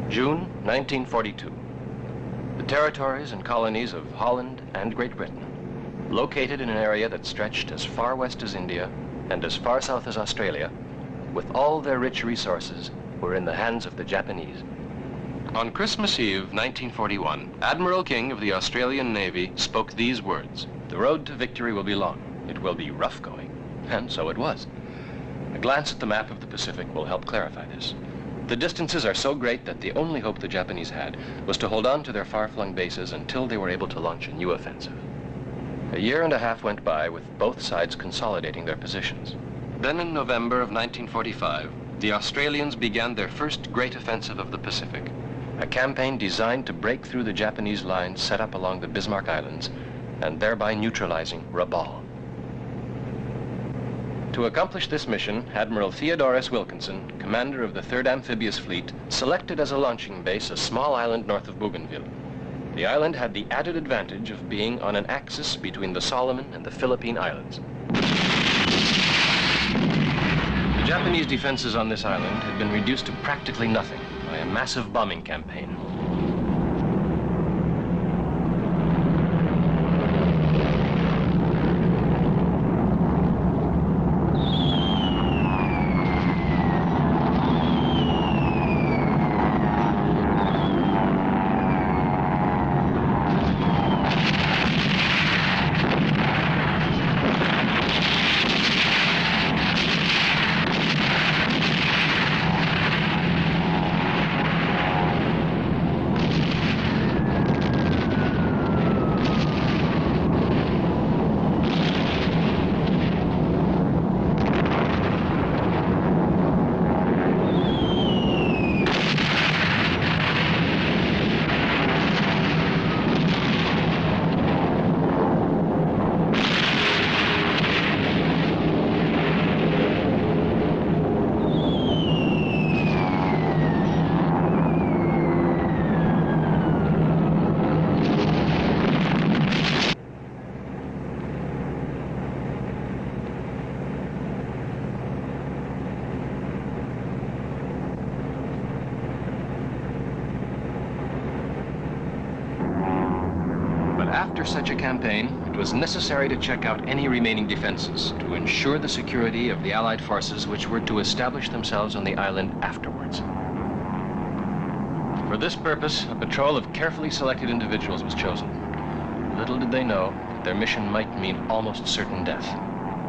June 1942. The territories and colonies of Holland and Great Britain, located in an area that stretched as far west as India and as far south as Australia, with all their rich resources, were in the hands of the Japanese. On Christmas Eve, 1941, Admiral King of the Australian Navy spoke these words: "The road to victory will be long. It will be rough going." And so it was. A glance at the map of the Pacific will help clarify this. The distances are so great that the only hope the Japanese had was to hold on to their far-flung bases until they were able to launch a new offensive. A year and a half went by with both sides consolidating their positions. Then in November of 1945, the Australians began their first great offensive of the Pacific, a campaign designed to break through the Japanese lines set up along the Bismarck Islands and thereby neutralizing Rabaul. To accomplish this mission, Admiral Theodorus Wilkinson, commander of the 3rd Amphibious Fleet, selected as a launching base a small island north of Bougainville. The island had the added advantage of being on an axis between the Solomon and the Philippine Islands. The Japanese defenses on this island had been reduced to practically nothing by a massive bombing campaign. After such a campaign, it was necessary to check out any remaining defenses to ensure the security of the Allied forces which were to establish themselves on the island afterwards. For this purpose, a patrol of carefully selected individuals was chosen. Little did they know that their mission might mean almost certain death.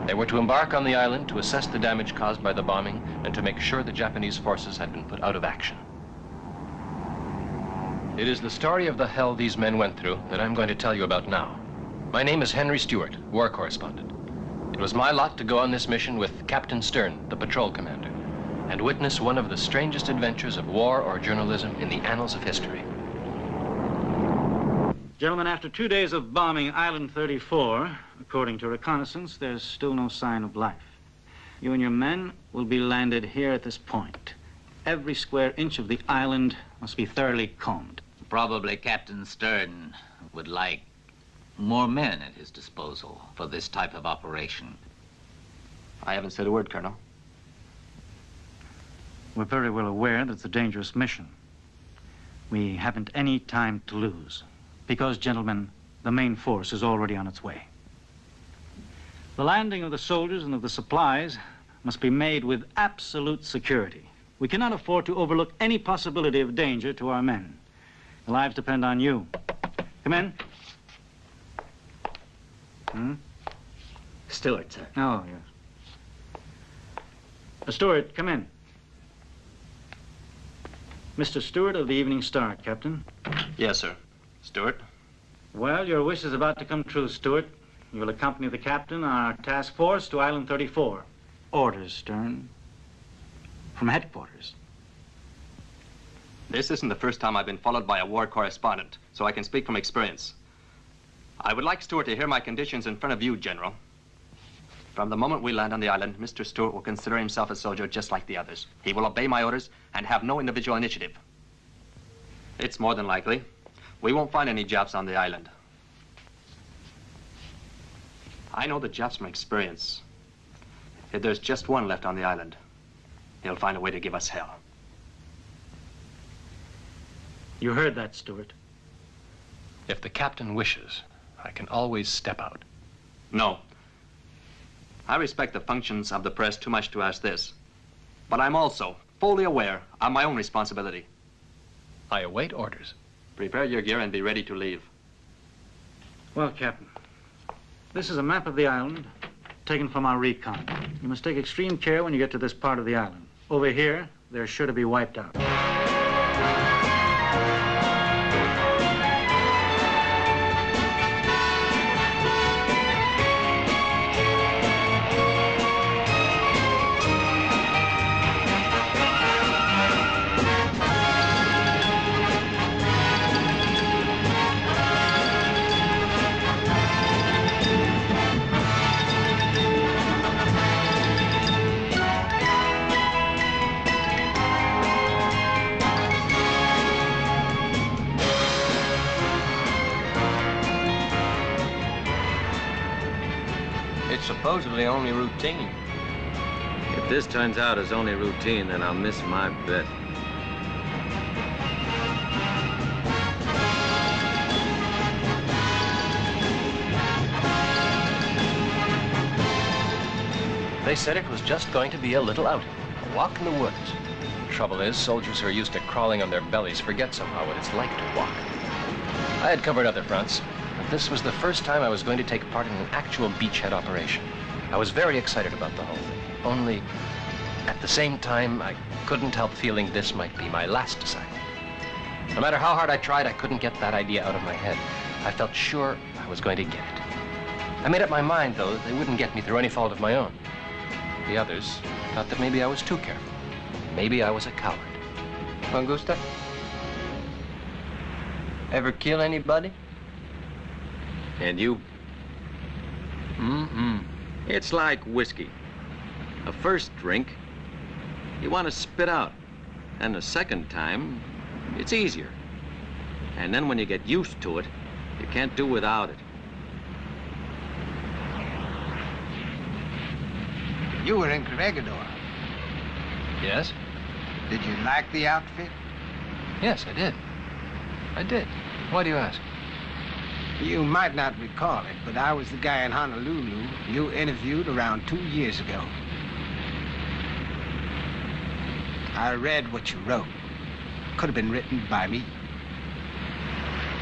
They were to embark on the island to assess the damage caused by the bombing and to make sure the Japanese forces had been put out of action. It is the story of the hell these men went through that I'm going to tell you about now. My name is Henry Stewart, war correspondent. It was my lot to go on this mission with Captain Stern, the patrol commander, and witness one of the strangest adventures of war or journalism in the annals of history. Gentlemen, after 2 days of bombing Island 34, according to reconnaissance, there's still no sign of life. You and your men will be landed here at this point. Every square inch of the island must be thoroughly combed. Probably Captain Stern would like more men at his disposal for this type of operation. I haven't said a word, Colonel. We're very well aware that it's a dangerous mission. We haven't any time to lose because, gentlemen, the main force is already on its way. The landing of the soldiers and of the supplies must be made with absolute security. We cannot afford to overlook any possibility of danger to our men. Their lives depend on you. Come in. Stewart, sir. Oh, yes. Stewart, come in. Mr. Stewart of the Evening Star, Captain. Yes, sir. Stewart? Well, your wish is about to come true, Stewart. You will accompany the captain on our task force to Island 34. Orders, Stern. From headquarters. This isn't the first time I've been followed by a war correspondent, so I can speak from experience. I would like Stewart to hear my conditions in front of you, General. From the moment we land on the island, Mr. Stewart will consider himself a soldier just like the others. He will obey my orders and have no individual initiative. It's more than likely we won't find any Japs on the island. I know the Japs from experience. If there's just one left on the island, he'll find a way to give us hell. You heard that, Stewart. If the captain wishes, I can always step out. No. I respect the functions of the press too much to ask this. But I'm also fully aware of my own responsibility. I await orders. Prepare your gear and be ready to leave. Well, Captain, this is a map of the island taken from our recon. You must take extreme care when you get to this part of the island. Over here, they're sure to be wiped out. Supposedly only routine. If this turns out as only routine, then I'll miss my bet. They said it was just going to be a little outing, a walk in the woods. The trouble is, soldiers who are used to crawling on their bellies forget somehow what it's like to walk. I had covered other fronts, but this was the first time I was going to take part in an actual beachhead operation. I was very excited about the whole thing. Only, at the same time, I couldn't help feeling this might be my last assignment. No matter how hard I tried, I couldn't get that idea out of my head. I felt sure I was going to get it. I made up my mind, though, that they wouldn't get me through any fault of my own. The others thought that maybe I was too careful. Maybe I was a coward. Augusta? Ever kill anybody? And you? Mm-mm. It's like whiskey. A first drink, you want to spit out. And the second time, it's easier. And then when you get used to it, you can't do without it. You were in Corregidor. Yes? Did you like the outfit? Yes, I did. I did. Why do you ask? You might not recall it, but I was the guy in Honolulu you interviewed around 2 years ago. I read what you wrote. Could have been written by me.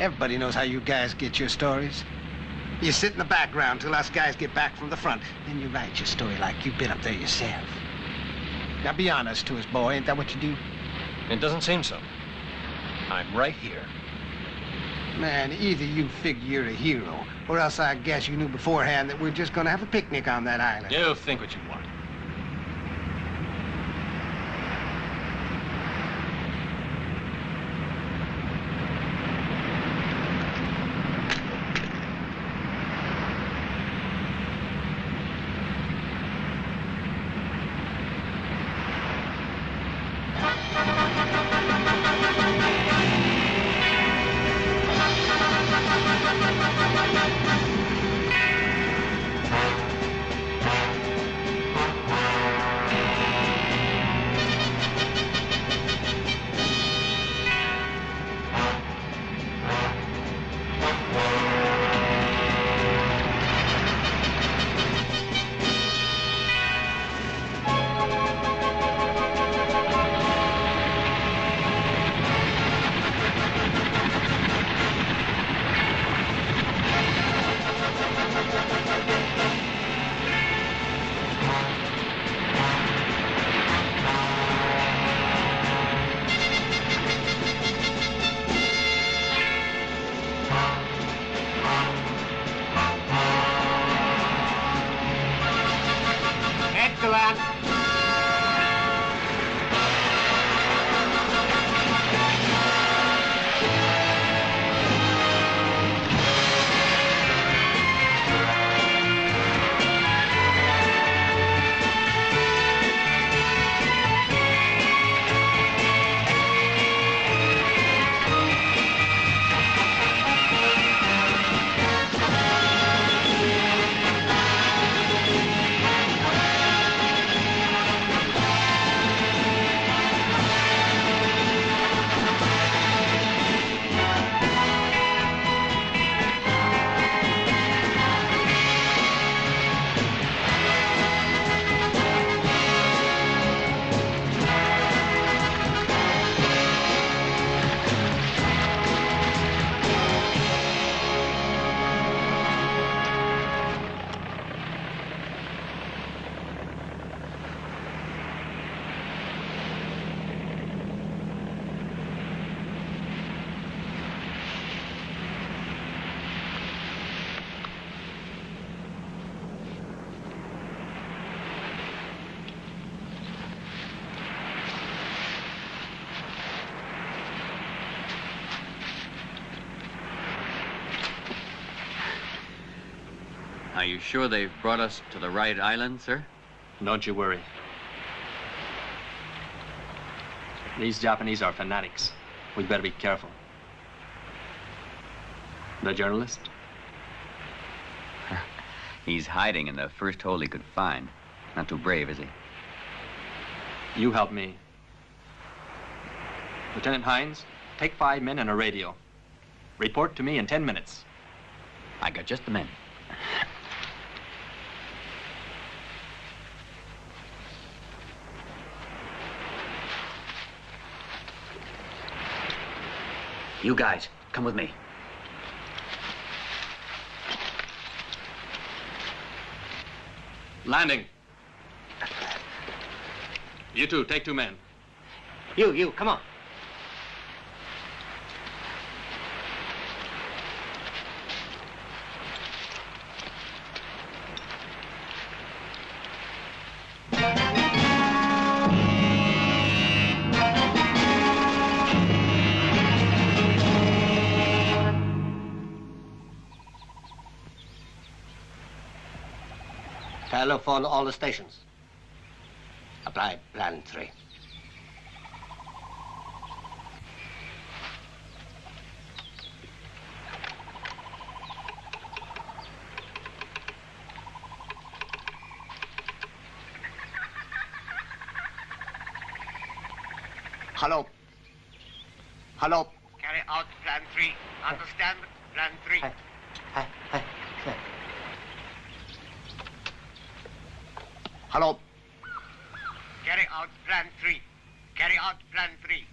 Everybody knows how you guys get your stories. You sit in the background till us guys get back from the front. Then you write your story like you've been up there yourself. Now be honest to us, boy. Ain't that what you do? It doesn't seem so. I'm right here. Man, either you figure you're a hero, or else I guess you knew beforehand that we're just gonna have a picnic on that island. You think what you want. you sure they've brought us to the right island, sir? Don't you worry. These Japanese are fanatics. We'd better be careful. The journalist? He's hiding in the first hole he could find. Not too brave, is he? You help me. Lieutenant Hines, take 5 men and a radio. Report to me in 10 minutes. I got just the men. You guys, come with me. Landing. You two, take 2 men. You, come on. Telephone all the stations. Apply plan 3. Hello. Hello. Carry out plan 3. Understand? Plan 3. Hello. Carry out plan 3. Carry out plan 3.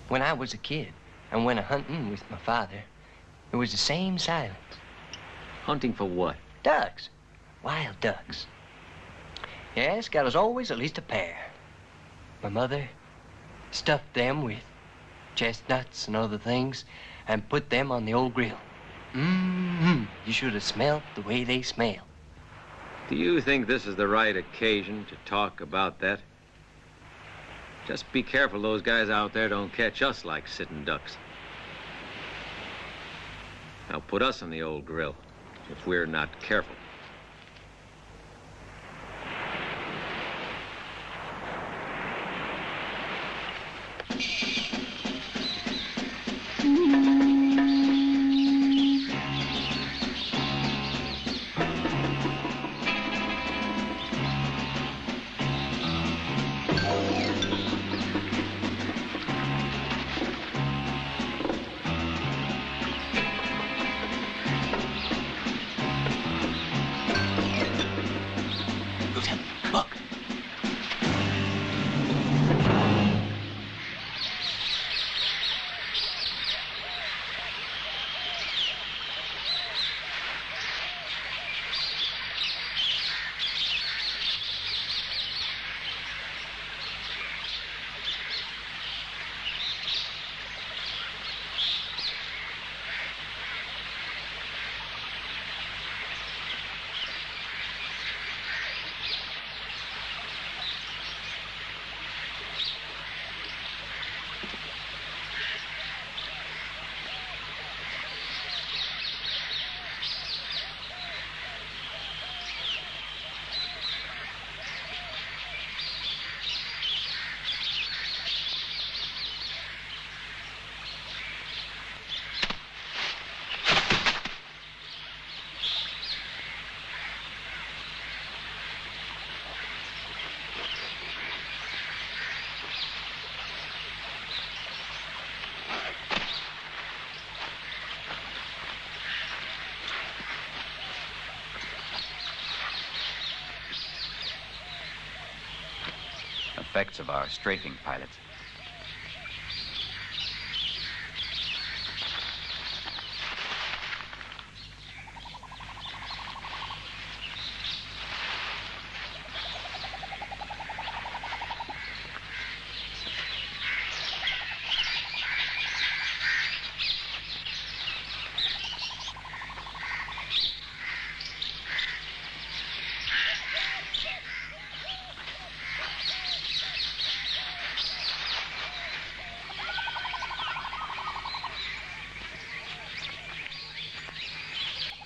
When I was a kid, and went a-hunting with my father, it was the same silence. Hunting for what? Ducks. Wild ducks. Yes, got us always at least a pair. My mother stuffed them with chestnuts and other things and put them on the old grill. You should have smelt the way they smell. Do you think this is the right occasion to talk about that? Just be careful those guys out there don't catch us like sitting ducks. They'll put us on the old grill if we're not careful. Effects of our strafing pilots.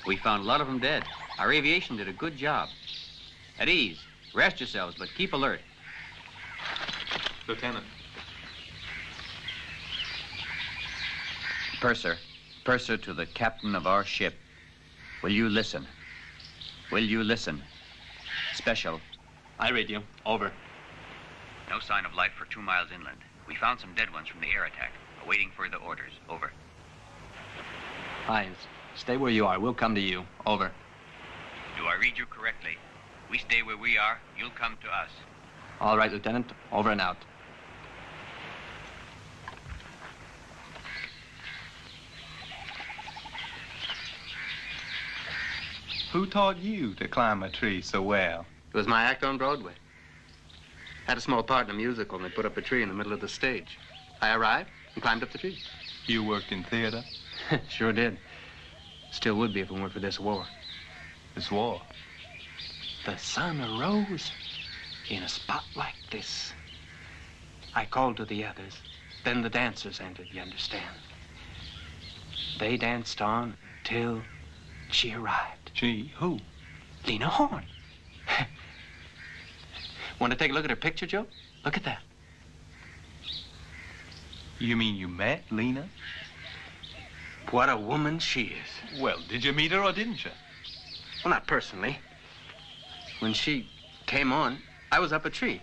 We found a lot of them dead. Our aviation did a good job. At ease. Rest yourselves, but keep alert. Lieutenant. Purser. Purser to the captain of our ship. Will you listen? Will you listen? Special. I read you. Over. No sign of life for 2 miles inland. We found some dead ones from the air attack. Awaiting further orders. Over. Hines, stay where you are. We'll come to you. Over. Do I read you correctly? We stay where we are. You'll come to us. All right, Lieutenant. Over and out. Who taught you to climb a tree so well? It was my act on Broadway. Had a small part in a musical, and they put up a tree in the middle of the stage. I arrived and climbed up the tree. You worked in theater? Sure did. Still would be if it weren't for this war. This war? The sun arose in a spot like this. I called to the others. Then the dancers entered, you understand. They danced on till she arrived. She? Who? Lena Horne. Want to take a look at her picture, Joe? Look at that. You mean you met Lena? What a woman she is. Well, did you meet her or didn't you? Well, not personally. When she came on, I was up a tree.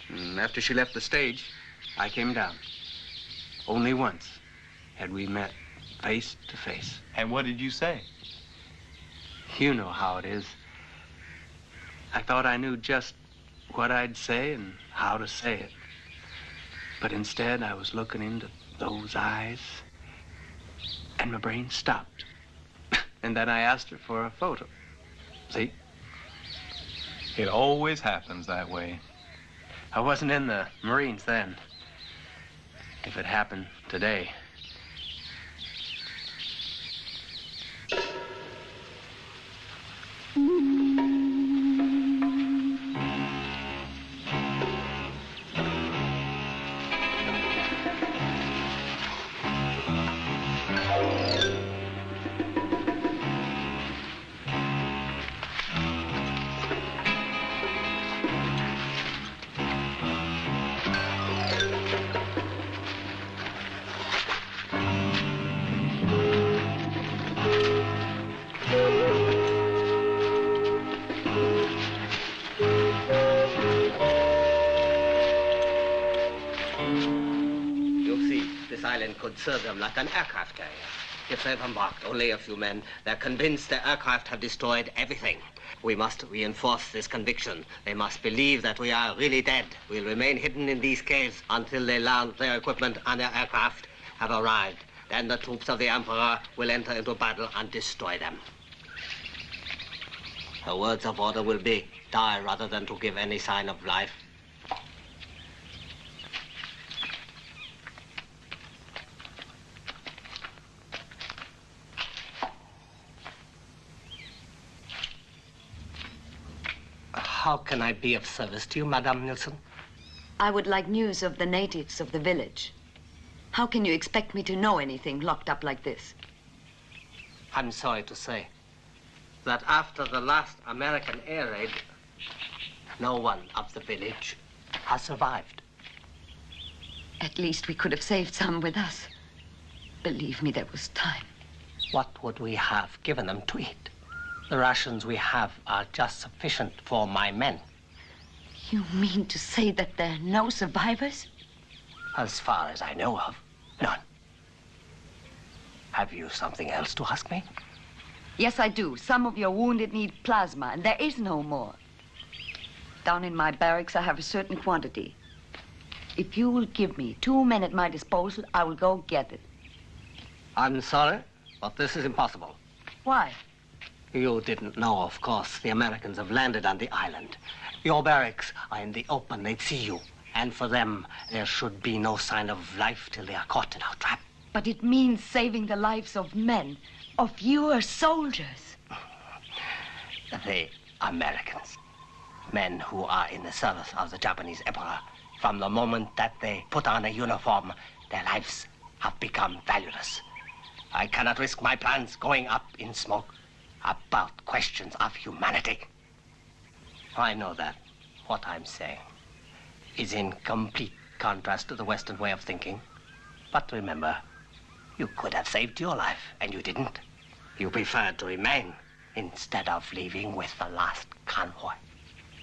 And after she left the stage, I came down. Only once had we met face to face. And what did you say? You know how it is. I thought I knew just what I'd say and how to say it. But instead, I was looking into those eyes, and my brain stopped. And then I asked her for a photo. See? It always happens that way. I wasn't in the Marines then. If it happened today. Could serve them like an aircraft carrier. If they've embarked only a few men, they're convinced their aircraft have destroyed everything. We must reinforce this conviction. They must believe that we are really dead. We'll remain hidden in these caves until they learn their equipment and their aircraft have arrived. Then the troops of the Emperor will enter into battle and destroy them. The words of order will be, die rather than to give any sign of life. How can I be of service to you, Madame Nilsson? I would like news of the natives of the village. How can you expect me to know anything locked up like this? I'm sorry to say that after the last American air raid, no one of the village has survived. At least we could have saved some with us. Believe me, there was time. What would we have given them to eat? The rations we have are just sufficient for my men. You mean to say that there are no survivors? As far as I know of, none. Have you something else to ask me? Yes, I do. Some of your wounded need plasma, and there is no more. Down in my barracks, I have a certain quantity. If you will give me 2 men at my disposal, I will go get it. I'm sorry, but this is impossible. Why? You didn't know, of course. The Americans have landed on the island. Your barracks are in the open. They'd see you. And for them, there should be no sign of life till they are caught in our trap. But it means saving the lives of men, of your soldiers. The Americans, men who are in the service of the Japanese Emperor, from the moment that they put on a uniform, their lives have become valueless. I cannot risk my plans going up in smoke. about questions of humanity. I know that what I'm saying is in complete contrast to the Western way of thinking. But remember, you could have saved your life, and you didn't. You preferred to remain instead of leaving with the last convoy.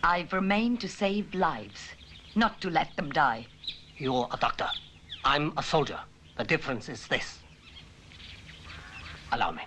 I've remained to save lives, not to let them die. You're a doctor. I'm a soldier. The difference is this. Allow me.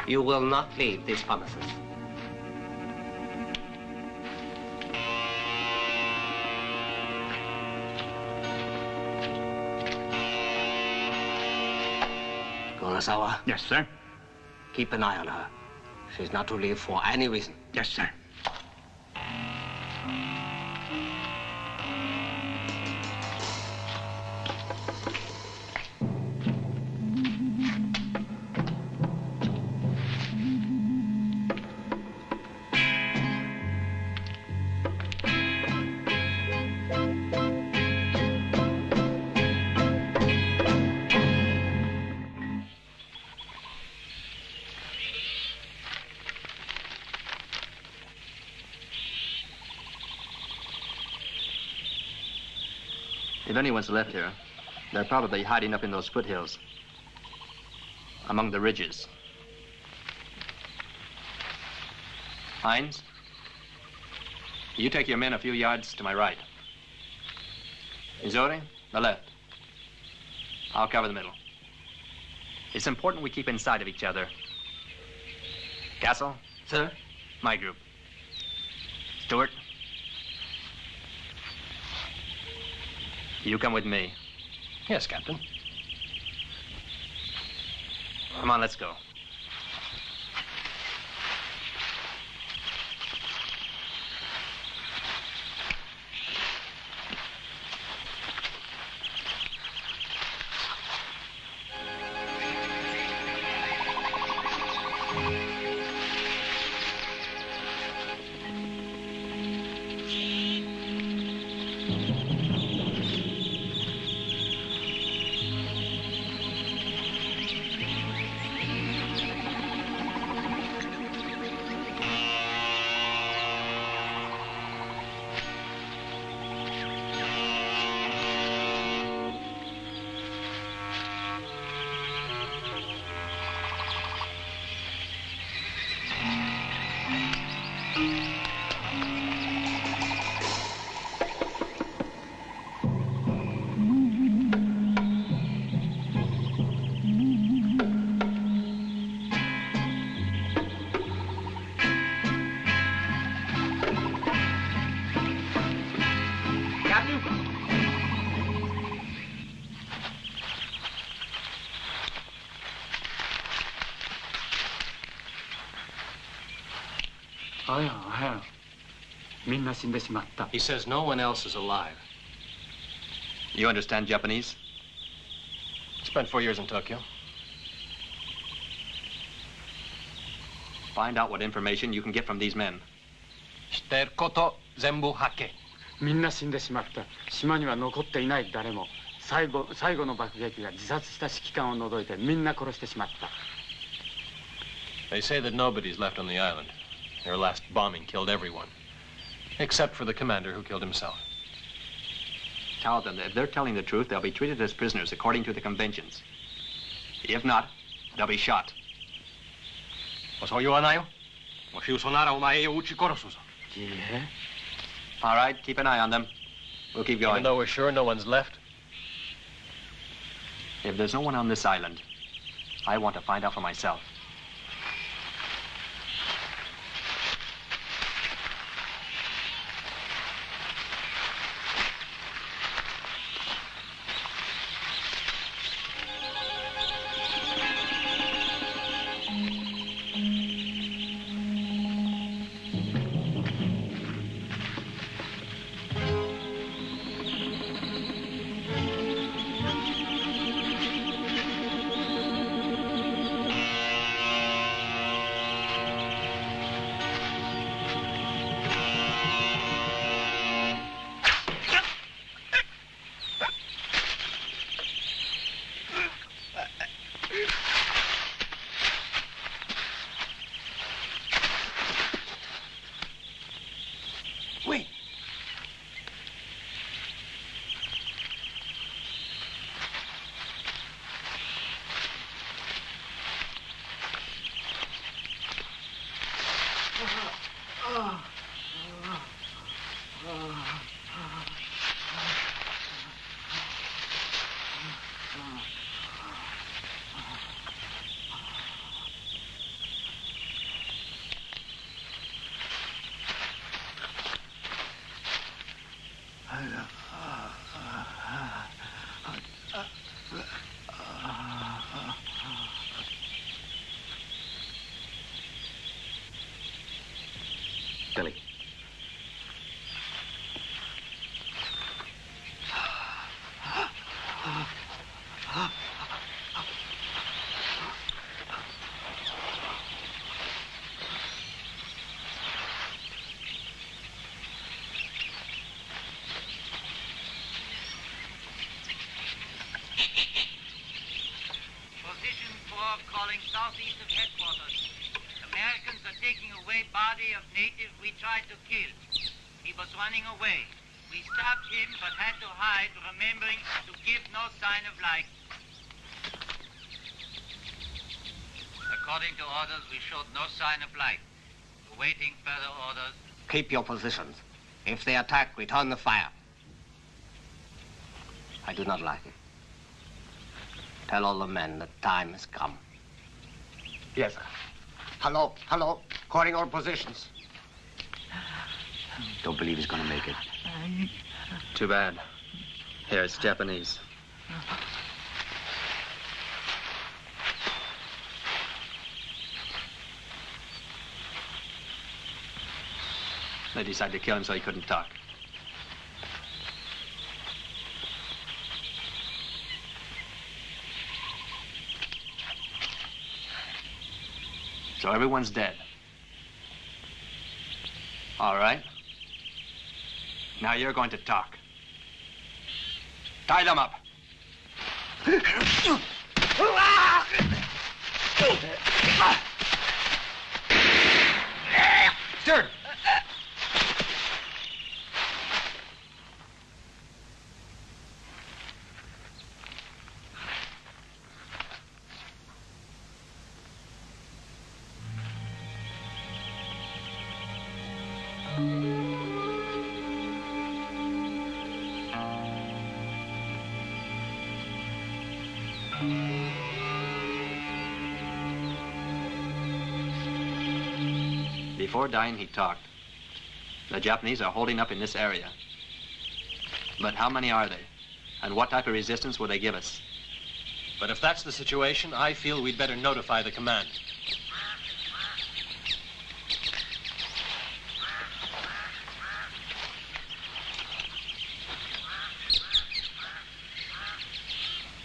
You will not leave these premises. Kurosawa? Yes, sir. Keep an eye on her. She's not to leave for any reason. Yes, sir. If anyone's left here, they're probably hiding up in those foothills, among the ridges. Hines, you take your men a few yards to my right. Izori, the left. I'll cover the middle. It's important we keep inside of each other. Castle? Sir? My group. Stewart? You come with me. Yes, Captain. Come on, let's go. He says no one else is alive. You understand Japanese? Spent 4 years in Tokyo. Find out what information you can get from these men. 知ってること全部吐け。みんな死んでしまった。島には残っていない誰も。最後の爆撃が自殺した指揮官を除いてみんな殺してしまった。They say that nobody's left on the island. Their last bombing killed everyone, except for the commander who killed himself. Tell them that if they're telling the truth, they'll be treated as prisoners according to the conventions. If not, they'll be shot. そう言わないよ。もし嘘ならお前を撃ち殺すぞ。いいえ。All right, keep an eye on them. We'll keep going. Even though we're sure no one's left? If there's no one on this island, I want to find out for myself. Billy. Position 4 calling southeast of headquarters. Americans are taking away body of native we tried to kill. He was running away. We stopped him but had to hide, remembering to give no sign of life. According to orders, we showed no sign of life. Awaiting further orders. Keep your positions. If they attack, return the fire. I do not like it. Tell all the men that time has come. Yes, sir. Hello, hello. Calling all positions. Don't believe he's going to make it. Too bad. Here, it's Japanese. They decided to kill him so he couldn't talk. So everyone's dead. All right. Now you're going to talk. Tie them up. Stern! Before dying, he talked. The Japanese are holding up in this area. But how many are they? And what type of resistance will they give us? But if that's the situation, I feel we'd better notify the command.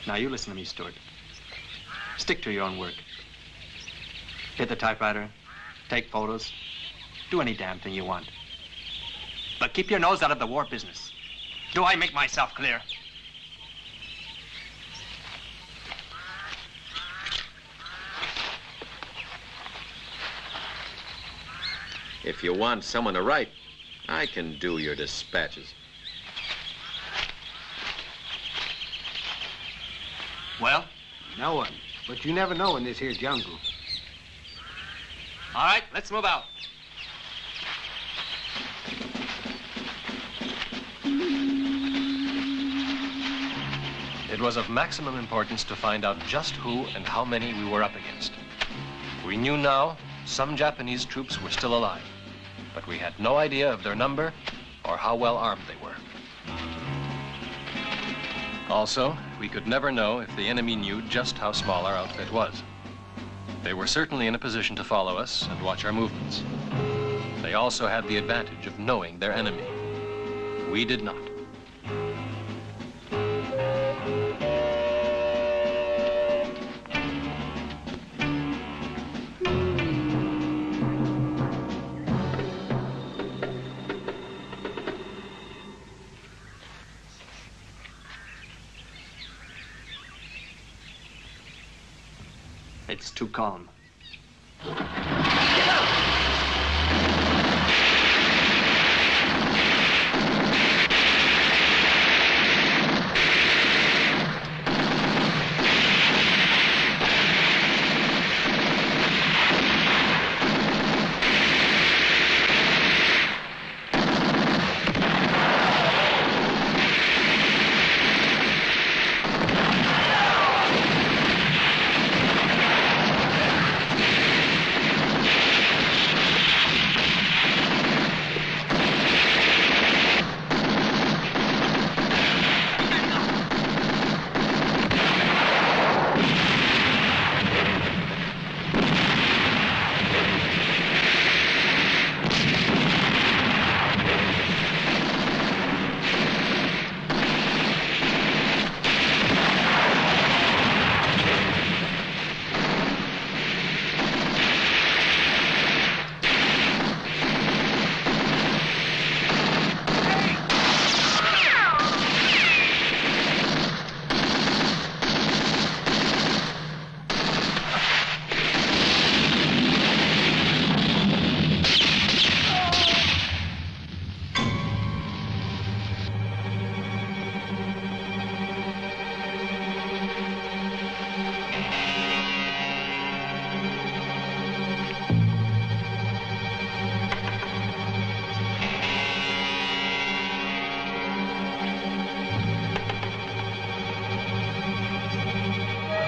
Now you listen to me, Stuart. Stick to your own work. Hit the typewriter, take photos, do any damn thing you want. But keep your nose out of the war business. Do I make myself clear? If you want someone to write, I can do your dispatches. Well? No one. But you never know in this here jungle. All right, let's move out. It was of maximum importance to find out just who and how many we were up against. We knew now some Japanese troops were still alive, but we had no idea of their number or how well armed they were. Also, we could never know if the enemy knew just how small our outfit was. They were certainly in a position to follow us and watch our movements. They also had the advantage of knowing their enemy. We did not. It's too calm.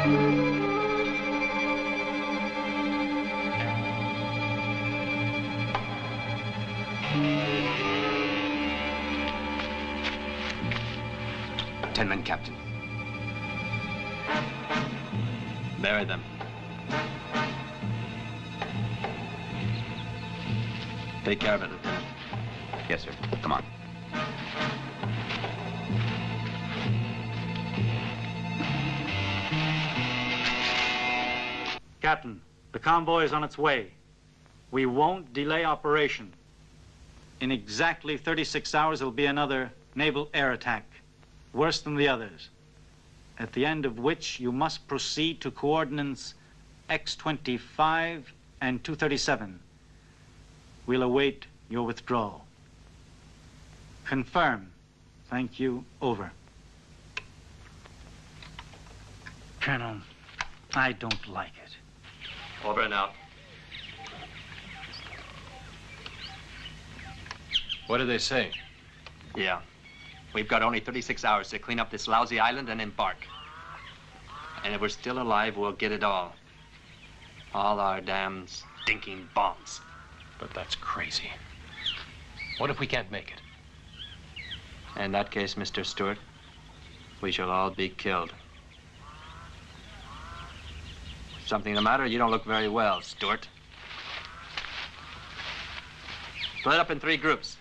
Ten men, Captain. Bury them. Take care of it, Lieutenant. Yes, sir. Come on. Captain, the convoy is on its way. We won't delay operation. In exactly 36 hours, there'll be another naval air attack, worse than the others, at the end of which you must proceed to coordinates X-25 and 237. We'll await your withdrawal. Confirm. Thank you. Over. Colonel, I don't like it. Over and out. What did they say? Yeah. We've got only 36 hours to clean up this lousy island and embark. And if we're still alive, we'll get it all. All our damn stinking bombs. But that's crazy. What if we can't make it? In that case, Mr. Stewart, we shall all be killed. Something the matter? You don't look very well, Stewart. Split up in 3 groups.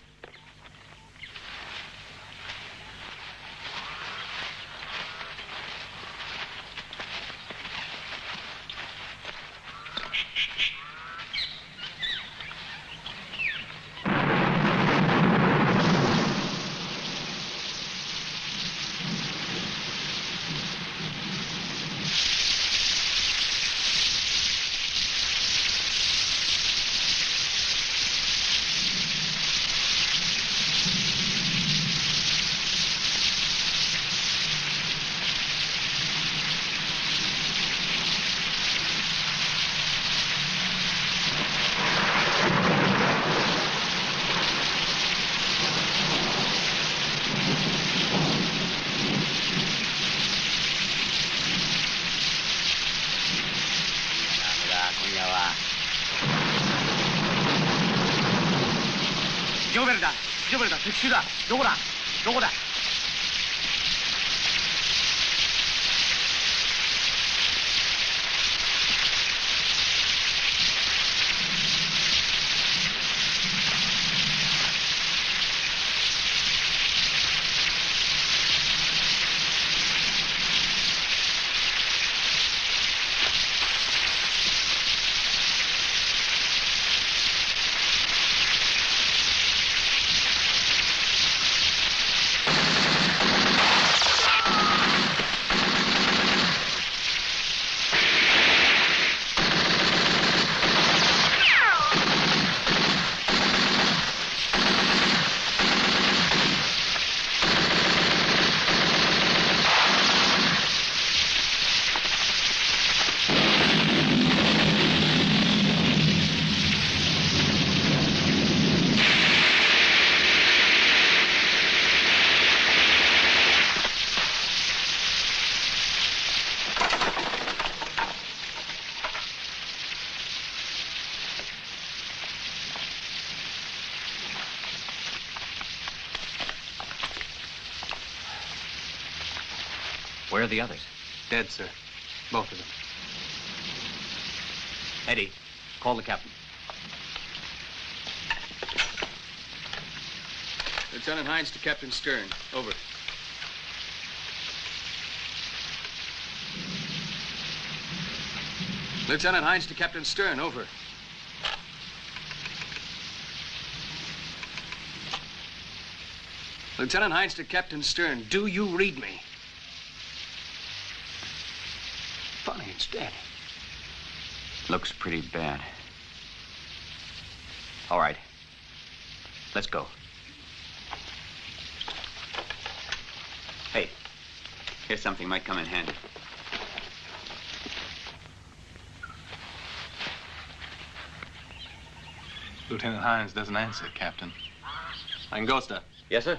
Where are the others? Dead, sir. Both of them. Eddie, call the captain. Lieutenant Hines to Captain Stern. Over. Lieutenant Hines to Captain Stern. Over. Lieutenant Hines to Captain Stern. Do you read me? Funny, it's dead. Looks pretty bad. All right. Let's go. Hey, here's something might come in handy. Lieutenant Hines doesn't answer, Captain. Angosta. Yes, sir?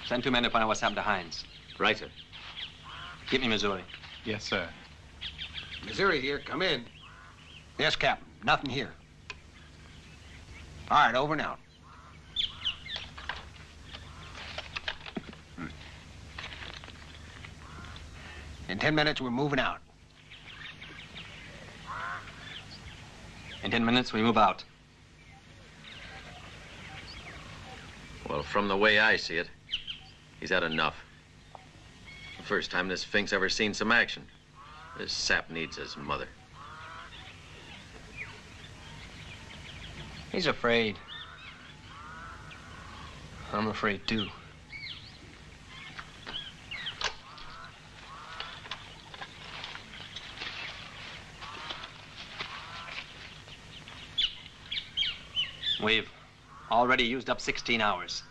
Send 2 men to find out what's happened to Hines. Right, sir. Get me Missouri. Yes, sir. Missouri here, come in. Yes, Captain. Nothing here. All right, over and out. In 10 minutes, we're moving out. In 10 minutes, we move out. Well, from the way I see it, he's had enough. The first time this Fink's ever seen some action. This sap needs his mother. He's afraid. I'm afraid, too. We've already used up 16 hours.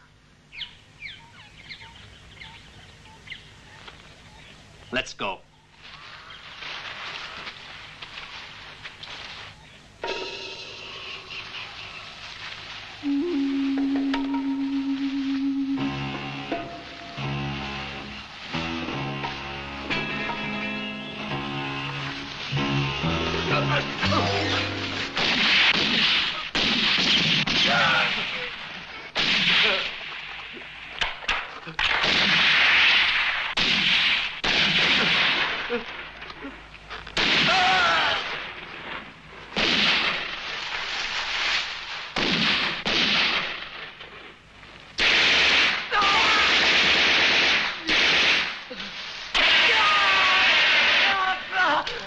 Let's go.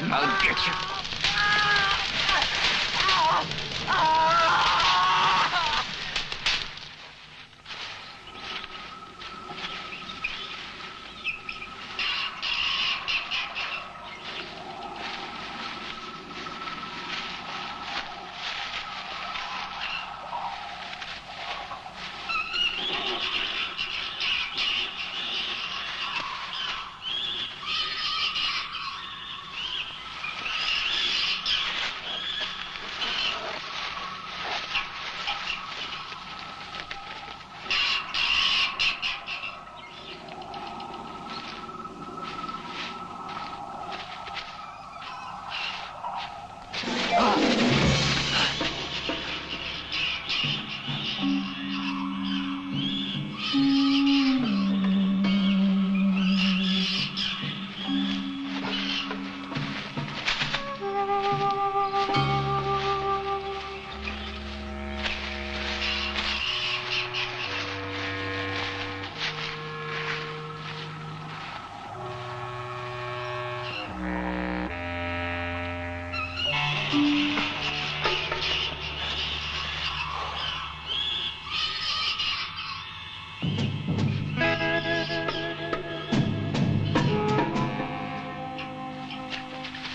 I'll get you.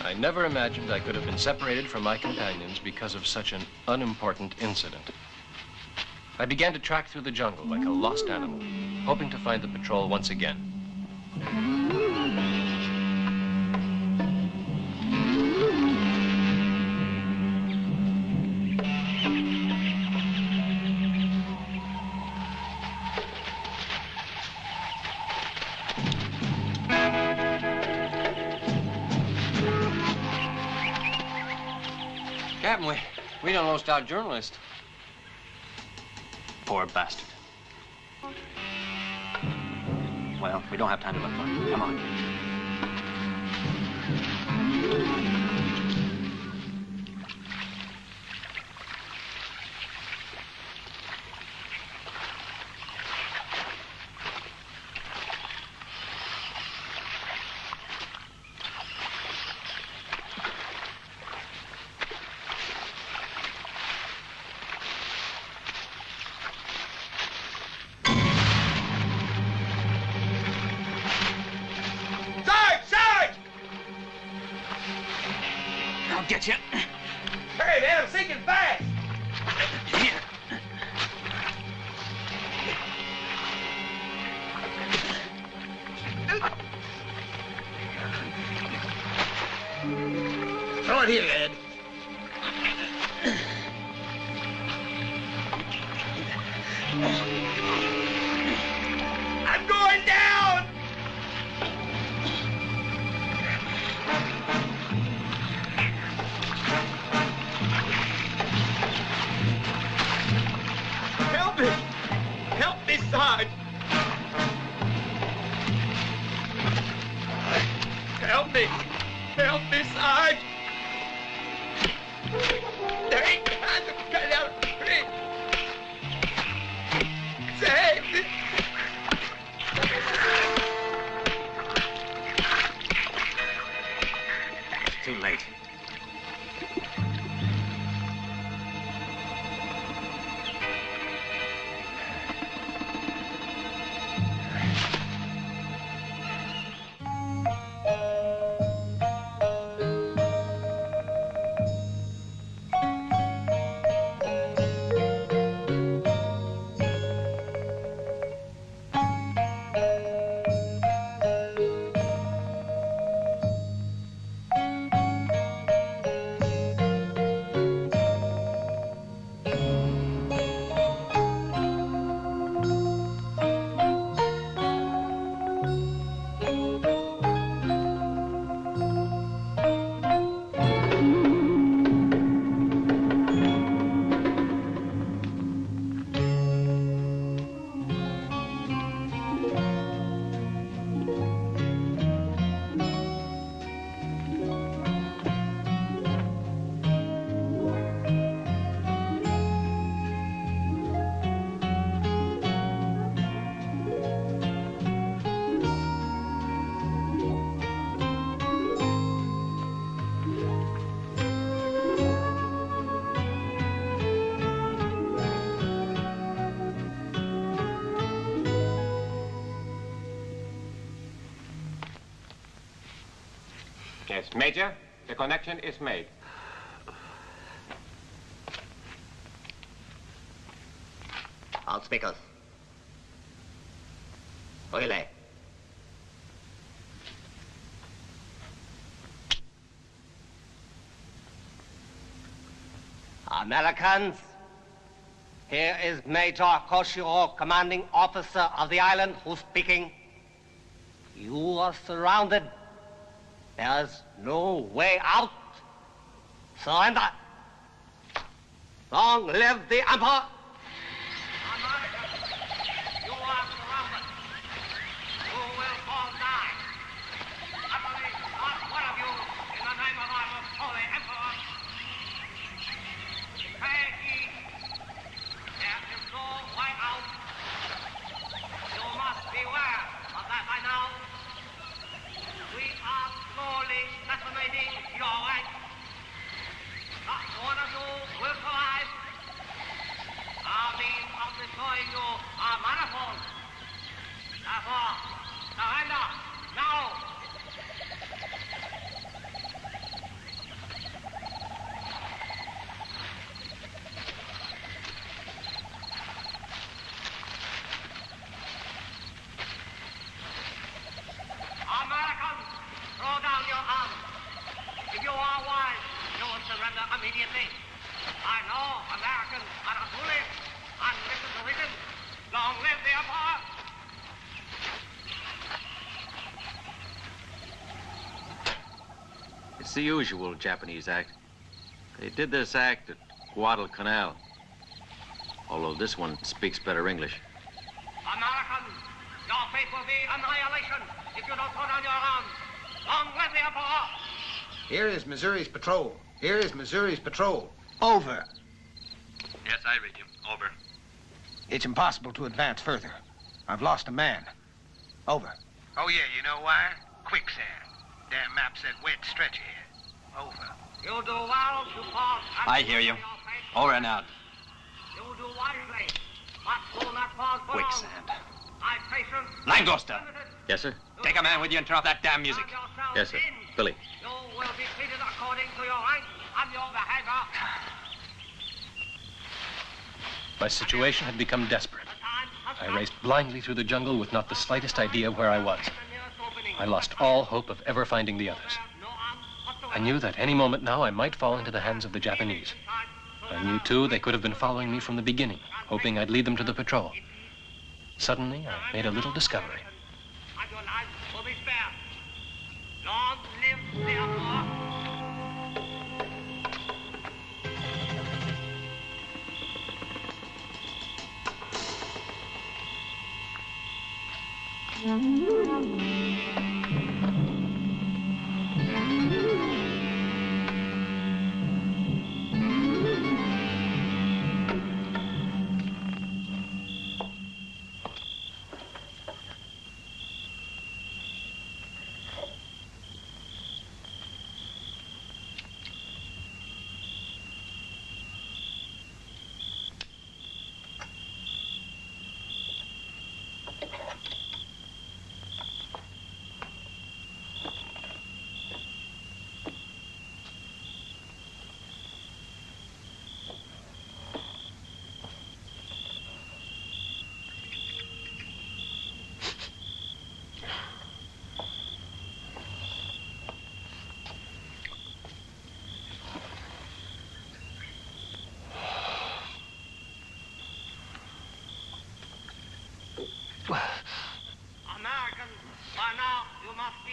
I never imagined I could have been separated from my companions because of such an unimportant incident. I began to track through the jungle like a lost animal, hoping to find the patrol once again. Captain, we done lost our journalist. Poor bastard. Well, we don't have time to look for him. Come on. Get you. Hey, man, I'm sinking fast. Here. Throw it here, Ed. I'm going down! me, Sarge! They can't get out free! Save me! It's too late. Yes, Major, the connection is made. All speakers. Relay. Americans, here is Major Koshiro, commanding officer of the island, who's speaking. You are surrounded. There's no way out. Surrender. Long live the Emperor! You are surrounded. You will all die. Utterly, not one of you, in the name of our most holy Emperor. Pay heed. There is no way out. You must beware of that by now. We are slowly decimating your ranks. Not one of you will survive. Our means of destroying you are manifold. Therefore, surrender now. Americans, throw down your arms. If you are wise, you will surrender immediately. I know Americans are not foolish and listen to reason. Long live the Emperor! It's the usual Japanese act. They did this act at Guadalcanal. Although this one speaks better English. Americans, your fate will be annihilation if you don't throw down your arms. Long live the Emperor! Here is Missouri's patrol. Here is Missouri's patrol. Over. Yes, I read you. Over. It's impossible to advance further. I've lost a man. Over. Oh, yeah, you know why? Quicksand. Damn map said wet stretch ahead. Over. You do well to pause. I hear you. Over and out. You do wisely, but do not pause for long. Quicksand. My patience. Langosta. Yes, sir? Take a man with you and turn off that damn music. Yes, sir. Billy. You will be treated according to your rank and your behavior. My situation had become desperate. I raced blindly through the jungle with not the slightest idea where I was. I lost all hope of ever finding the others. I knew that any moment now I might fall into the hands of the Japanese. I knew, too, they could have been following me from the beginning, hoping I'd lead them to the patrol. Suddenly, I made a little discovery. And your lives will be spared. Long live the Emperor.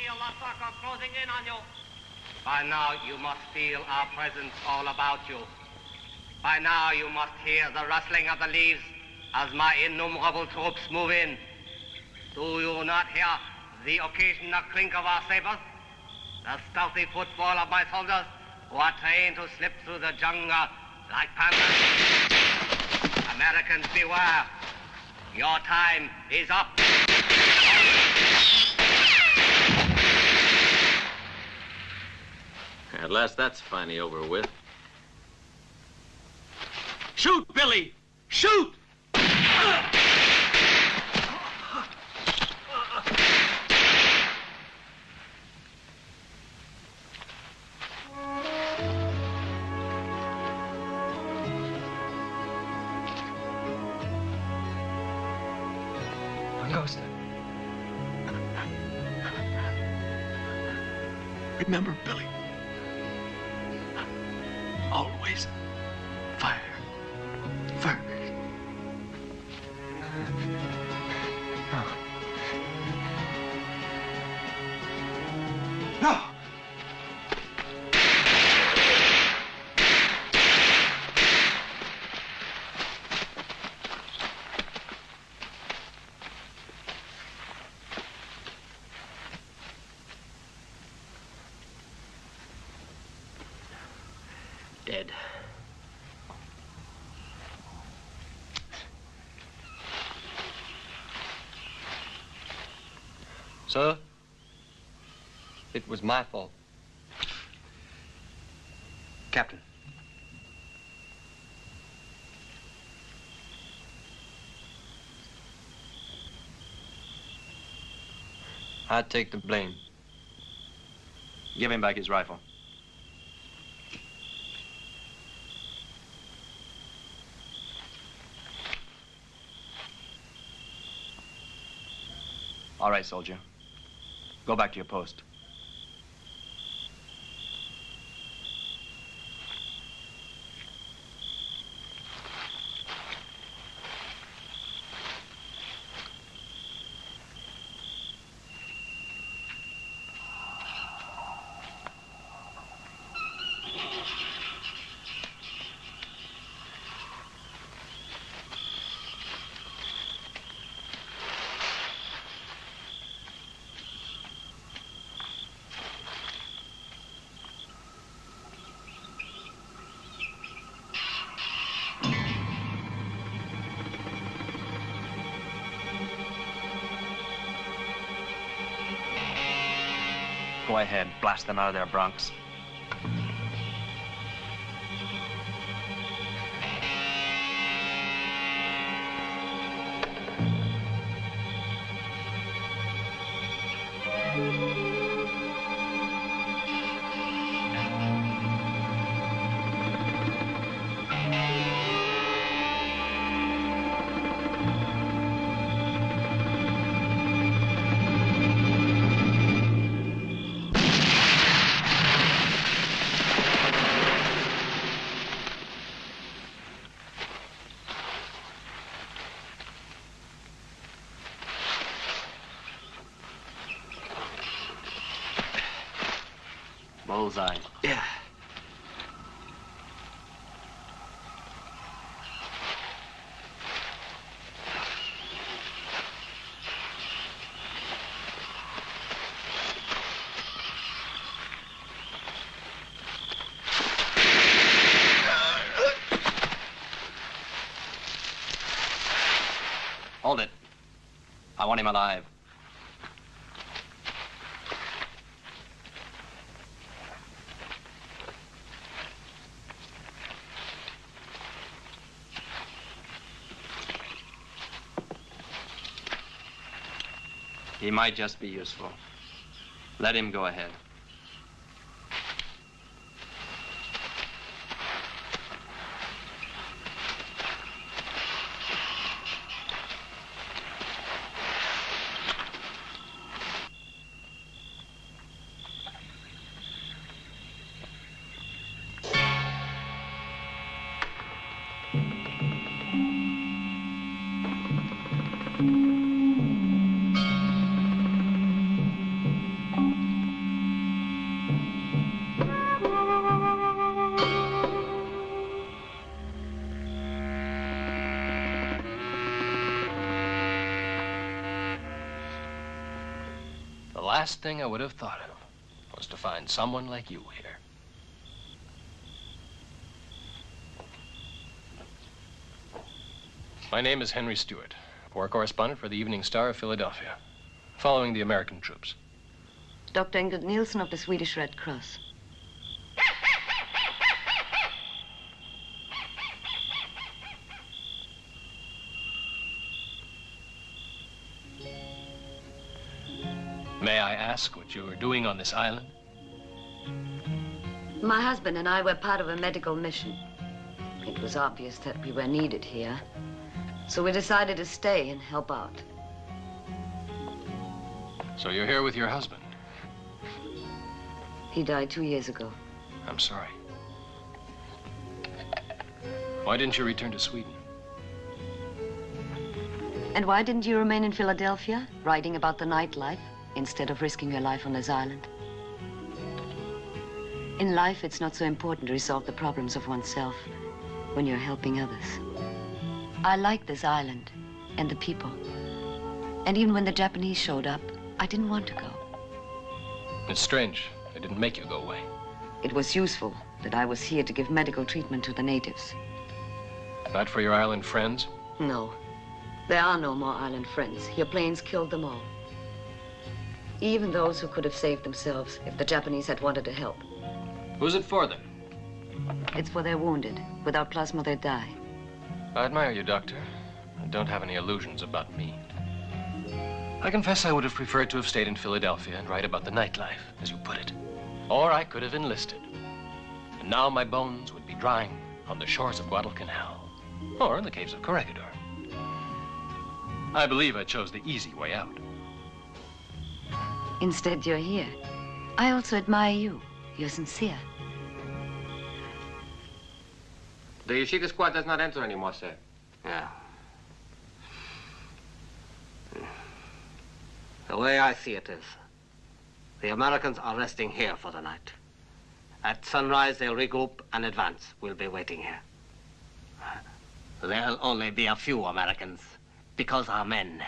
army of Lasaka closing in on you. By now, you must feel our presence all about you. By now, you must hear the rustling of the leaves as my innumerable troops move in. Do you not hear the occasional clink of our sabers? The stealthy footfall of my soldiers who are trained to slip through the jungle like panthers? Americans, beware. Your time is up. At last that's finally over with. Shoot, Billy! Shoot! Angosta. Remember, Billy. Always fire first. No! Dead. Sir, it was my fault. Captain. I take the blame. Give him back his rifle. All right, soldier. Go back to your post. Go ahead, blast them out of their bunks. Bullseye. Yeah. Hold it. I want him alive. He might just be useful. Let him go ahead. last thing I would have thought of was to find someone like you here. My name is Henry Stewart, war correspondent for the Evening Star of Philadelphia, following the American troops. Dr. Ingrid Nielsen of the Swedish Red Cross. May I ask what you were doing on this island? My husband and I were part of a medical mission. It was obvious that we were needed here, so we decided to stay and help out. So you're here with your husband? He died 2 years ago. I'm sorry. Why didn't you return to Sweden? And why didn't you remain in Philadelphia, writing about the nightlife, instead of risking your life on this island? In life, it's not so important to resolve the problems of oneself when you're helping others. I like this island and the people. And even when the Japanese showed up, I didn't want to go. It's strange. They didn't make you go away. It was useful that I was here to give medical treatment to the natives. Not for your island friends? No. There are no more island friends. Your planes killed them all. Even those who could have saved themselves if the Japanese had wanted to help. Who's it for, then? It's for their wounded. Without plasma, they'd die. I admire you, Doctor. I don't have any illusions about me. I confess I would have preferred to have stayed in Philadelphia and write about the nightlife, as you put it. Or I could have enlisted. And now my bones would be drying on the shores of Guadalcanal, or in the caves of Corregidor. I believe I chose the easy way out. Instead, you're here. I also admire you. You're sincere. The Yoshida squad does not enter anymore, sir. Yeah. The way I see it is, the Americans are resting here for the night. At sunrise, they'll regroup and advance. We'll be waiting here. There'll only be a few Americans, because our men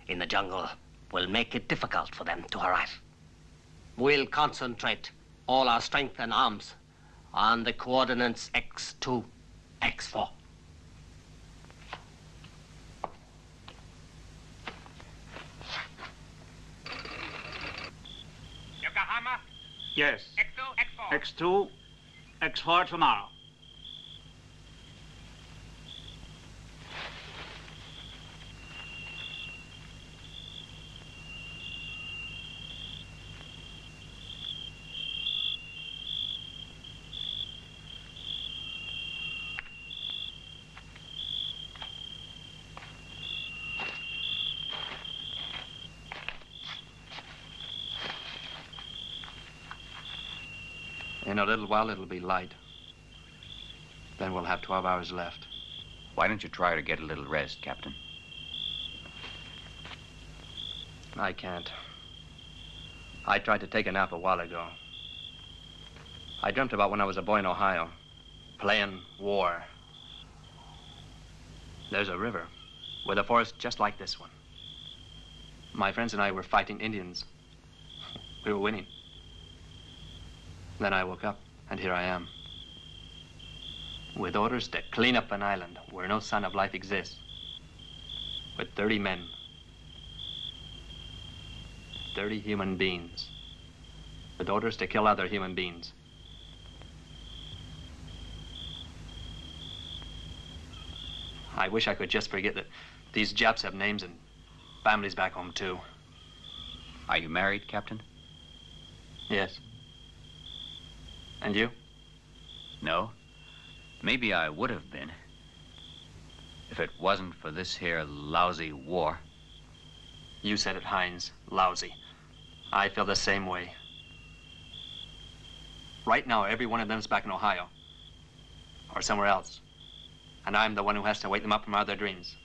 in the jungle will make it difficult for them to arrive. We'll concentrate all our strength and arms on the coordinates X2, X4. Yokohama? Yes. X2, X4. X2, X4 tomorrow. In a little while, it'll be light. Then we'll have 12 hours left. Why don't you try to get a little rest, Captain? I can't. I tried to take a nap a while ago. I dreamt about when I was a boy in Ohio, playing war. There's a river with a forest just like this one. My friends and I were fighting Indians. We were winning. Then I woke up, and here I am. With orders to clean up an island where no sign of life exists. With 30 men. 30 human beings. With orders to kill other human beings. I wish I could just forget that these Japs have names and families back home, too. Are you married, Captain? Yes. And you? No. Maybe I would have been. If it wasn't for this here lousy war. You said it, Hines. Lousy. I feel the same way. Right now, every one of them's back in Ohio. Or somewhere else. And I'm the one who has to wake them up from out of their dreams.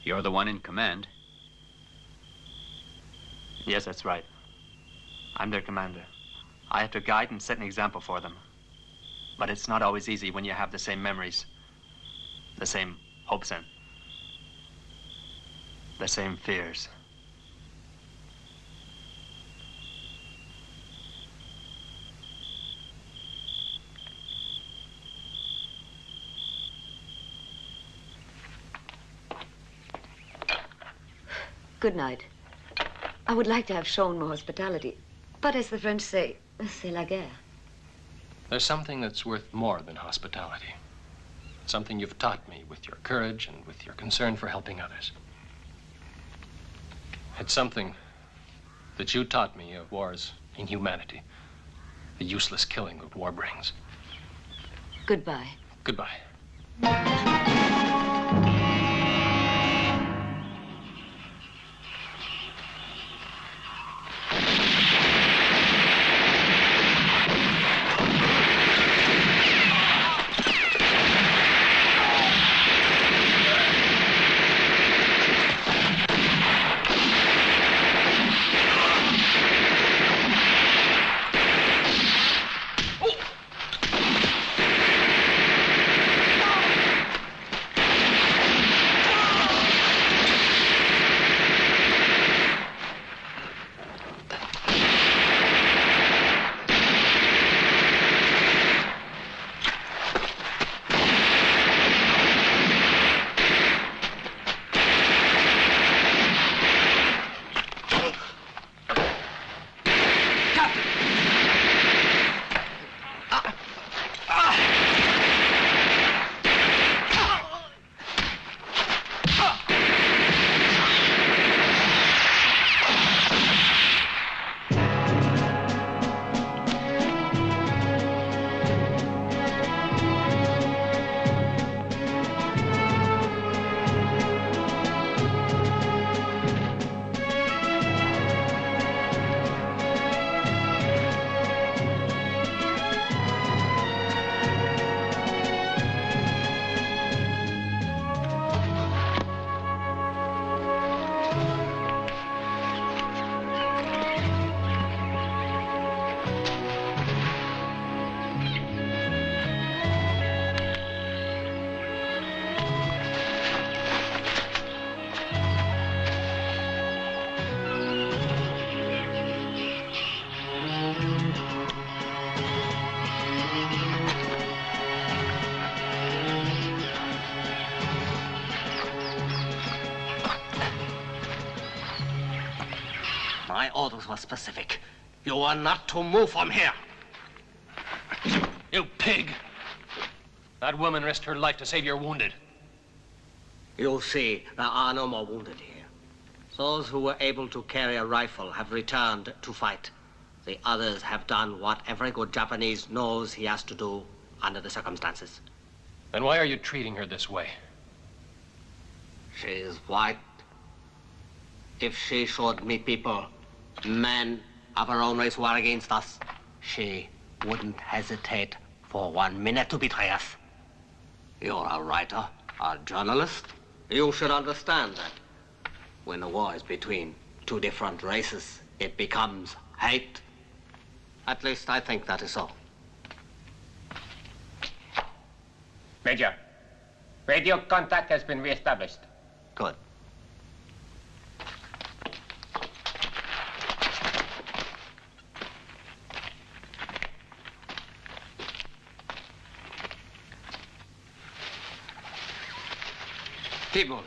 You're the one in command. Yes, that's right. I'm their commander. I have to guide and set an example for them. But it's not always easy when you have the same memories, the same hopes, and the same fears. Good night. I would like to have shown more hospitality, but as the French say, c'est la guerre. There's something that's worth more than hospitality. Something you've taught me with your courage and with your concern for helping others. It's something that you taught me of war's inhumanity, the useless killing that war brings. Goodbye. Goodbye. My orders were specific. You are not to move from here. You pig! That woman risked her life to save your wounded. You see, there are no more wounded here. Those who were able to carry a rifle have returned to fight. The others have done what every good Japanese knows he has to do under the circumstances. Then why are you treating her this way? She is white. If she should meet people, men of her own race who are against us, she wouldn't hesitate for 1 minute to betray us. You're a writer, a journalist. You should understand that when a war is between two different races, it becomes hate. At least I think that is so. Major, radio contact has been reestablished. Good. Keep moving.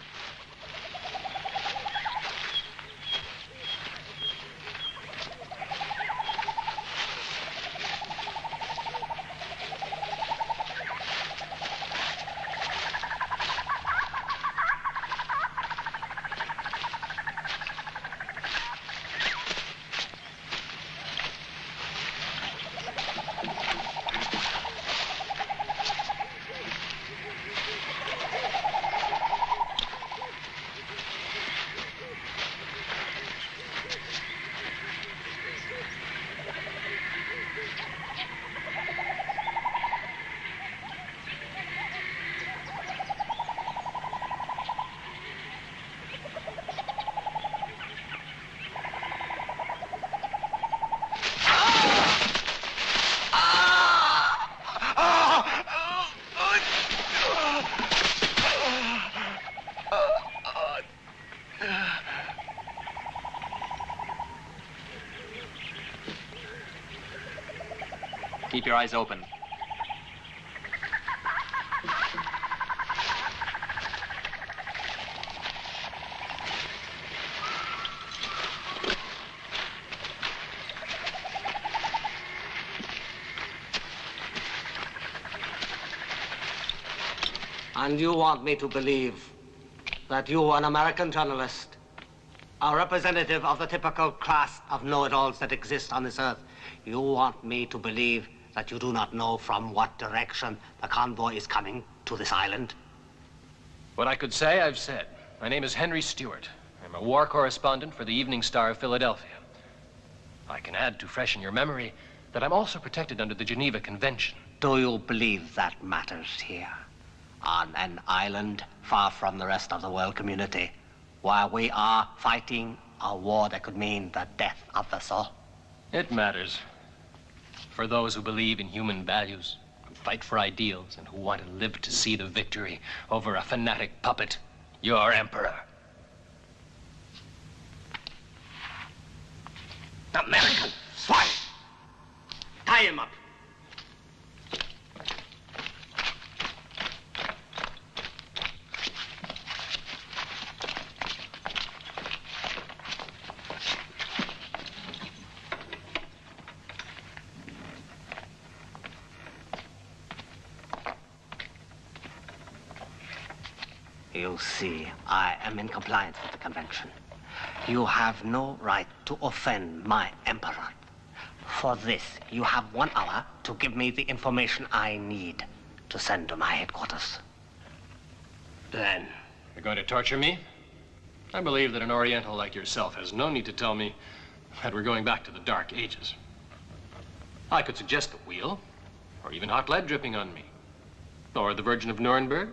Keep your eyes open. And you want me to believe that you, an American journalist, a representative of the typical class of know-it-alls that exist on this earth, you want me to believe that you do not know from what direction the convoy is coming to this island? What I could say, I've said. My name is Henry Stewart. I'm a war correspondent for the Evening Star of Philadelphia. I can add to freshen your memory that I'm also protected under the Geneva Convention. Do you believe that matters here? On an island far from the rest of the world community, while we are fighting a war that could mean the death of the soul? It matters. For those who believe in human values, who fight for ideals, and who want to live to see the victory over a fanatic puppet, your emperor. American swine! Tie him up. You see, I am in compliance with the convention. You have no right to offend my emperor. For this, you have 1 hour to give me the information I need to send to my headquarters. Then... You're going to torture me? I believe that an Oriental like yourself has no need to tell me that we're going back to the Dark Ages. I could suggest the wheel, or even hot lead dripping on me, or the Virgin of Nuremberg.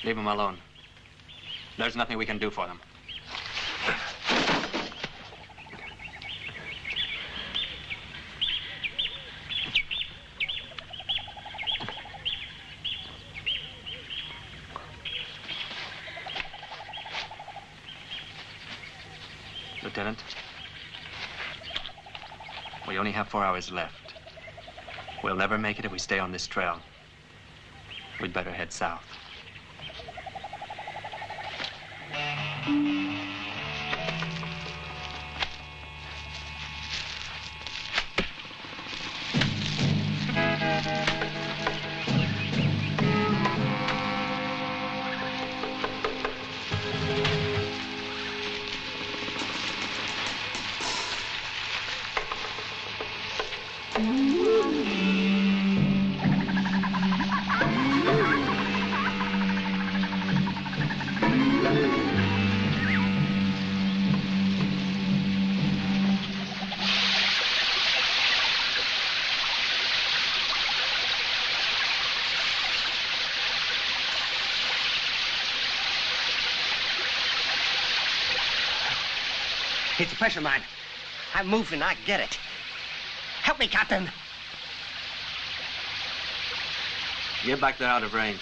Leave them alone. There's nothing we can do for them. Lieutenant, we only have 4 hours left. We'll never make it if we stay on this trail. We'd better head south. It's a pressure mine. I'm moving, I get it. Help me, Captain. Get back there out of range.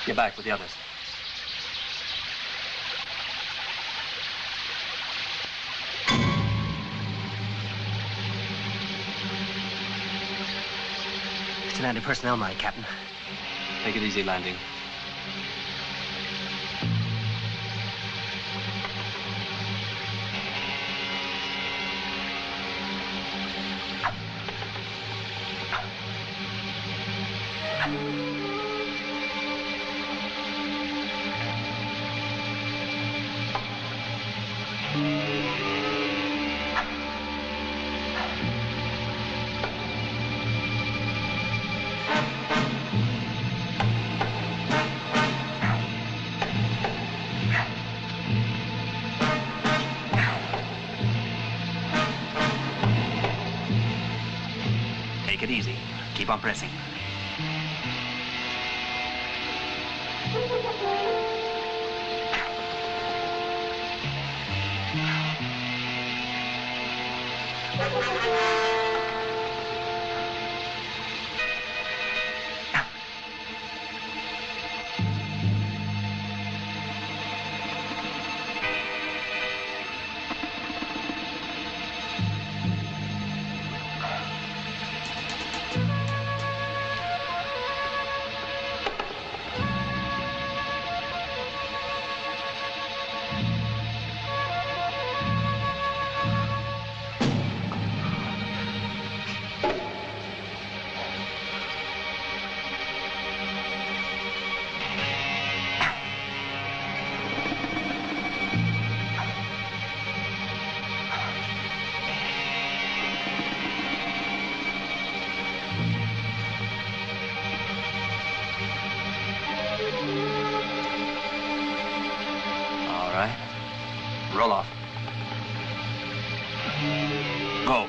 Get back with the others. It's an anti-personnel mine, Captain. Take it easy, landing. Take it easy. Keep on pressing. Roll off. Go.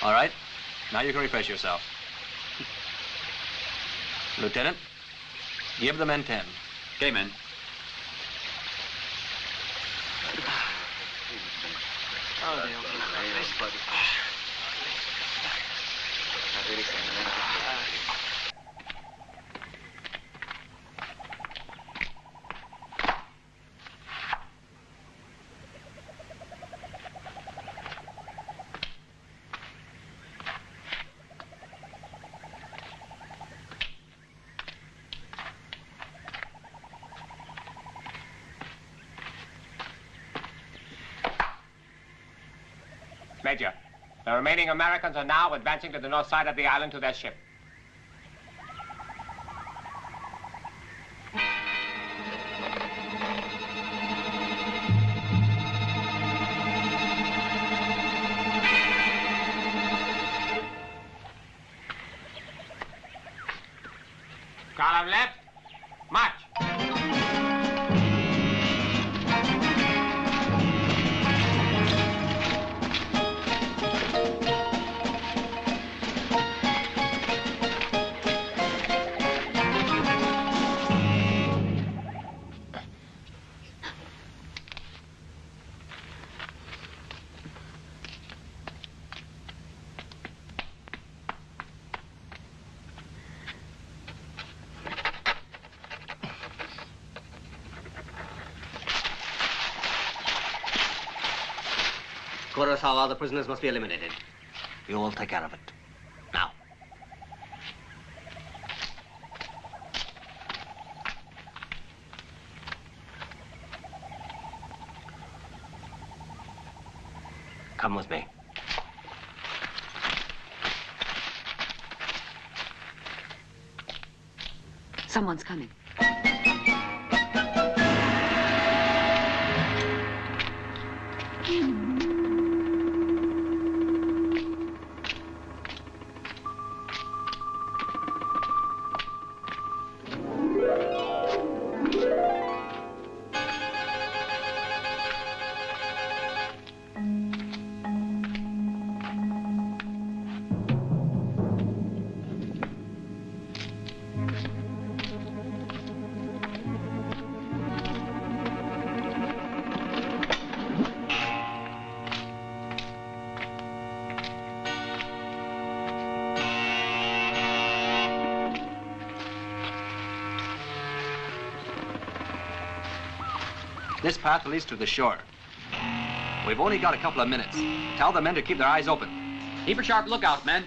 All right. Now you can refresh yourself. Lieutenant, give the men 10. Okay, men. Major, the remaining Americans are now advancing to the north side of the island to their ship. Column left, march. Kurosawa, the prisoners must be eliminated. You will take care of it. Now. Come with me. Someone's coming. This path leads to the shore. We've only got a couple of minutes. Tell the men to keep their eyes open. Keep a sharp lookout, men.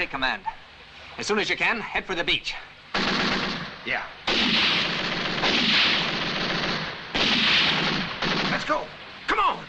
take command. As soon as you can, head for the beach. Yeah. Let's go. Come on.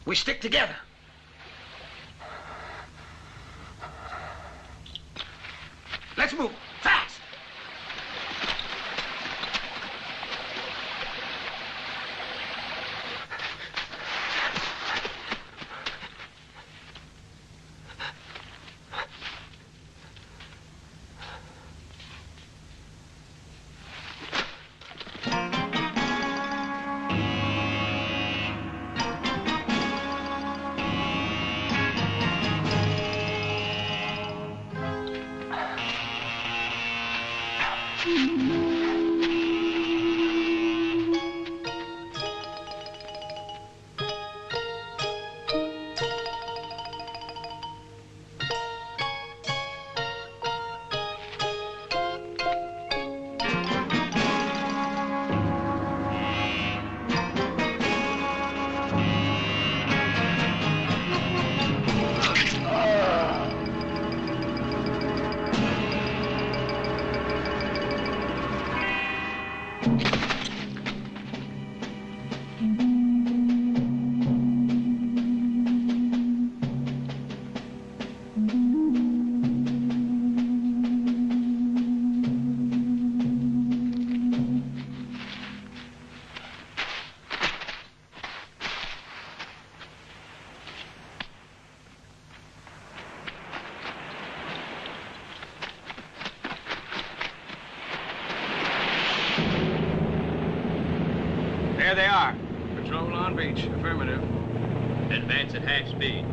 We stick together. Let's move. Fast! There they are. Patrol on beach. Affirmative. Advance at half speed.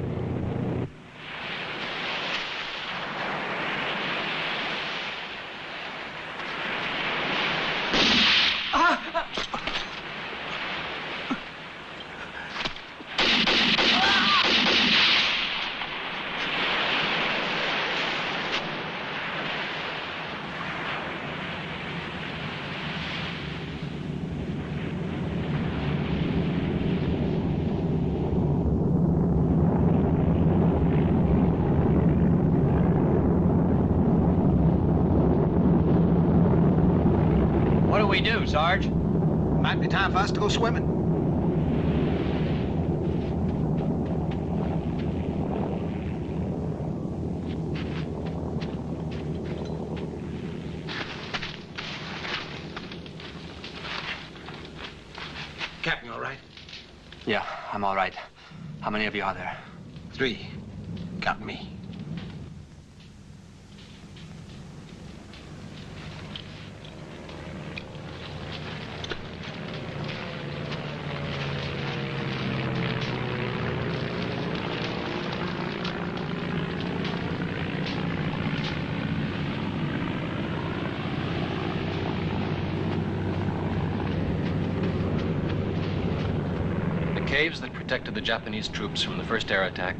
What do we do, Sarge? Might be time for us to go swimming. Captain, all right? Yeah, I'm all right. How many of you are there? 3. Got me. waves that protected the Japanese troops from the first air attack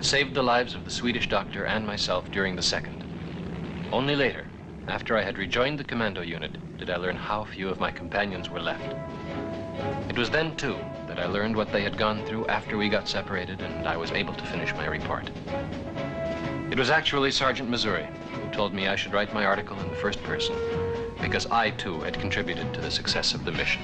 saved the lives of the Swedish doctor and myself during the second. Only later, after I had rejoined the commando unit, did I learn how few of my companions were left. It was then, too, that I learned what they had gone through after we got separated and I was able to finish my report. It was actually Sergeant Missouri who told me I should write my article in the first person, because I, too, had contributed to the success of the mission.